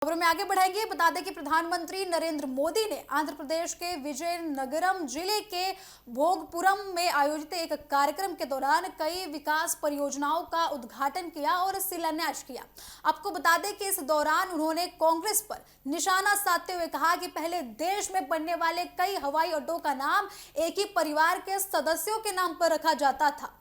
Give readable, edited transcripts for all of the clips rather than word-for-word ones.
खबरों में आगे बढ़ेंगे। बता दें कि प्रधानमंत्री नरेंद्र मोदी ने आंध्र प्रदेश के विजयनगरम जिले के भोगपुरम में आयोजित एक कार्यक्रम के दौरान कई विकास परियोजनाओं का उद्घाटन किया और शिलान्यास किया। आपको बता दें कि इस दौरान उन्होंने कांग्रेस पर निशाना साधते हुए कहा कि पहले देश में बनने वाले कई हवाई अड्डों का नाम एक ही परिवार के सदस्यों के नाम पर रखा जाता था,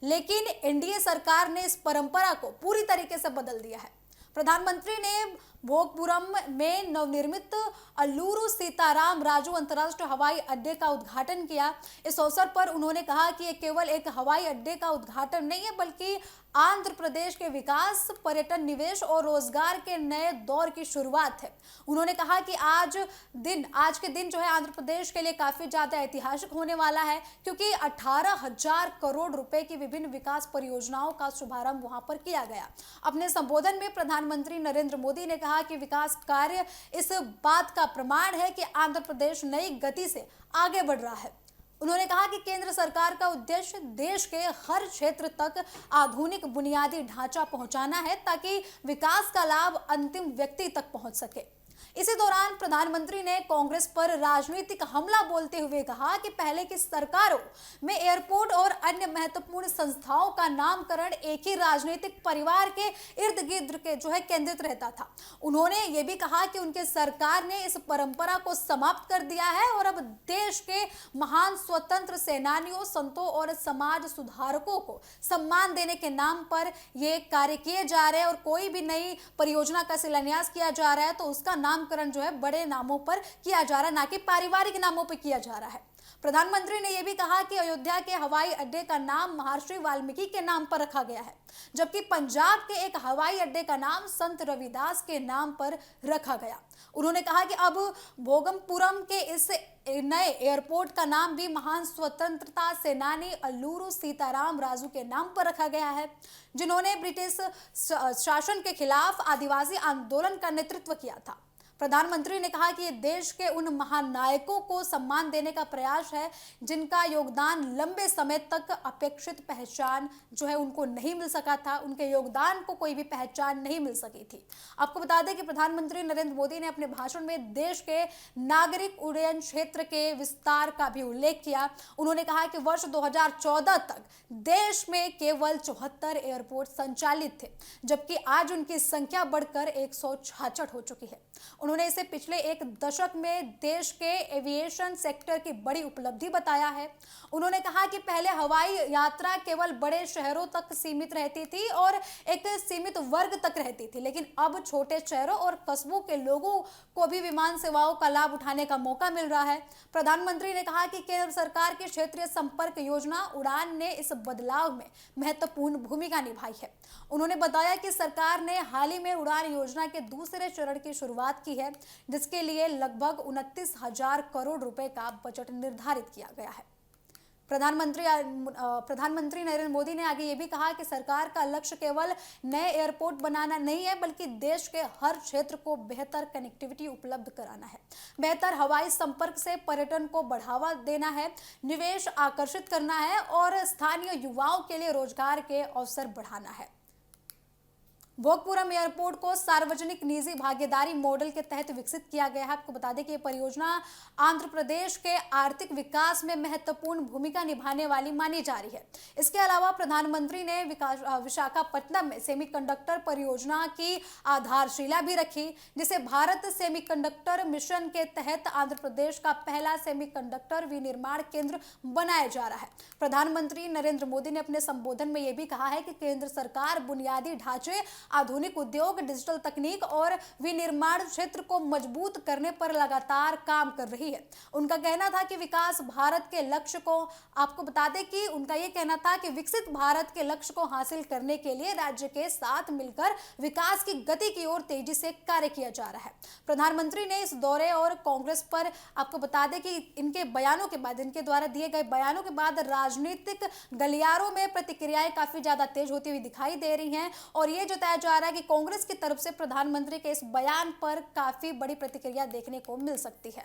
लेकिन एनडीए सरकार ने इस परंपरा को पूरी तरीके से बदल दिया है। प्रधानमंत्री ने भोगपुरम में नवनिर्मित अल्लूरू सीताराम राजू अंतर्राष्ट्रीय हवाई अड्डे का उद्घाटन किया। इस अवसर पर उन्होंने कहा कि ये केवल एक हवाई अड्डे का उद्घाटन नहीं है, बल्कि आंध्र प्रदेश के विकास, पर्यटन, निवेश और रोजगार के नए दौर की शुरुआत है। उन्होंने कहा कि आज के दिन जो है आंध्र प्रदेश के लिए काफी ज्यादा ऐतिहासिक होने वाला है, क्योंकि 18,000 करोड़ रुपए की विभिन्न विकास परियोजनाओं का शुभारंभ वहां पर किया गया। अपने संबोधन में प्रधानमंत्री नरेंद्र मोदी ने कहा कि विकास कार्य इस बात का प्रमाण है कि आंध्र प्रदेश नई गति से आगे बढ़ रहा है। उन्होंने कहा कि केंद्र सरकार का उद्देश्य देश के हर क्षेत्र तक आधुनिक बुनियादी ढांचा पहुंचाना है, ताकि विकास का लाभ अंतिम व्यक्ति तक पहुंच सके। इसी दौरान प्रधानमंत्री ने कांग्रेस पर राजनीतिक हमला बोलते हुए कहा कि पहले की सरकारों में एयरपोर्ट और अन्य महत्वपूर्ण संस्थाओं का नामकरण एक ही राजनीतिक परिवार के इर्द गिर्द के जो है केंद्रित रहता था। उन्होंने ये भी कहा कि उनके सरकार ने इस परंपरा को समाप्त कर दिया है और अब देश के महान स्वतंत्र सेनानियों, संतों और समाज सुधारकों को सम्मान देने के नाम पर ये कार्य किए जा रहे हैं, और कोई भी नई परियोजना का शिलान्यास किया जा रहा है तो उसका नामकरण जो है बड़े नामों पर किया जा रहा है, ना कि पारिवारिक नामों पर किया जा रहा है। प्रधानमंत्री ने यह भी कहा कि अयोध्या के हवाई अड्डे का नाम महर्षि वाल्मीकि के नाम पर रखा गया है, जबकि पंजाब के एक हवाई अड्डे का नाम संत रविदास के नाम पर रखा गया। उन्होंने कहा कि अब भोगमपुरम के इस नए एयरपोर्ट का नाम भी महान स्वतंत्रता सेनानी अल्लूरू सीताराम राजू के नाम पर रखा गया है, जिन्होंने ब्रिटिश शासन के खिलाफ आदिवासी आंदोलन का नेतृत्व किया था। प्रधानमंत्री ने कहा कि ये देश के उन महान नायकों को सम्मान देने का प्रयास है जिनका योगदान लंबे समय तक अपेक्षित पहचान जो है उनको नहीं मिल सका था, उनके योगदान को कोई भी पहचान नहीं मिल सकी थी। आपको बता दें कि प्रधानमंत्री नरेंद्र मोदी ने अपने भाषण में देश के नागरिक उड्डयन क्षेत्र के विस्तार का भी उल्लेख किया। उन्होंने कहा कि वर्ष 2014 तक देश में केवल 74 एयरपोर्ट संचालित थे, जबकि आज उनकी संख्या बढ़कर 166 हो चुकी है। उन्होंने इसे पिछले एक दशक में देश के एविएशन सेक्टर की बड़ी उपलब्धि बताया है। उन्होंने कहा कि पहले हवाई यात्रा केवल बड़े शहरों तक सीमित रहती थी और एक सीमित वर्ग तक रहती थी, लेकिन अब छोटे शहरों और कस्बों के लोगों को भी विमान सेवाओं का लाभ उठाने का मौका मिल रहा है। प्रधानमंत्री ने कहा कि केंद्र सरकार की क्षेत्रीय संपर्क योजना उड़ान ने इस बदलाव में महत्वपूर्ण भूमिका निभाई है। उन्होंने बताया कि सरकार ने हाल ही में उड़ान योजना के दूसरे चरण की शुरुआत की है, जिसके लिए लगभग 29,000 करोड़ रुपए का बजट निर्धारित किया गया है। प्रधानमंत्री नरेंद्र मोदी ने आगे ये भी कहा कि सरकार का लक्ष्य केवल नए एयरपोर्ट बनाना नहीं है, बल्कि देश के हर क्षेत्र को बेहतर कनेक्टिविटी उपलब्ध कराना है। बेहतर हवाई संपर्क से पर्यटन को बढ़ावा देना है, निवेश आकर्षित करना है और स्थानीय युवाओं के लिए रोजगार के अवसर बढ़ाना है। भोगपुरम एयरपोर्ट को सार्वजनिक निजी भागीदारी मॉडल के तहत विकसित किया गया है। आपको बता दें कि ये परियोजना आंध्र प्रदेश के आर्थिक विकास में महत्वपूर्ण भूमिका निभाने वाली मानी जा रही है। इसके अलावा प्रधानमंत्री ने विशाखापट्टनम में सेमीकंडक्टर परियोजना की आधारशिला भी रखी, जिसे भारत सेमीकंडक्टर मिशन के तहत आंध्र प्रदेश का पहला सेमीकंडक्टर विनिर्माण केंद्र बनाया जा रहा है। प्रधानमंत्री नरेंद्र मोदी ने अपने संबोधन में यह भी कहा है कि केंद्र सरकार बुनियादी ढांचे, आधुनिक उद्योग, डिजिटल तकनीक और विनिर्माण क्षेत्र को मजबूत करने पर लगातार काम कर रही है। उनका कहना था कि विकास भारत के लक्ष्य को आपको बता दें कि उनका यह कहना था कि विकसित भारत के लक्ष्य को हासिल करने के लिए राज्य के साथ मिलकर विकास की गति की ओर तेजी से कार्य किया जा रहा है। प्रधानमंत्री ने इस दौरे और कांग्रेस पर आपको बता दें कि इनके द्वारा दिए गए बयानों के बाद राजनीतिक गलियारों में प्रतिक्रियाएं काफी ज्यादा तेज होती हुई दिखाई दे रही हैं, और ये जो जा रहा है कि कांग्रेस की तरफ से प्रधानमंत्री के इस बयान पर काफी बड़ी प्रतिक्रिया देखने को मिल सकती है।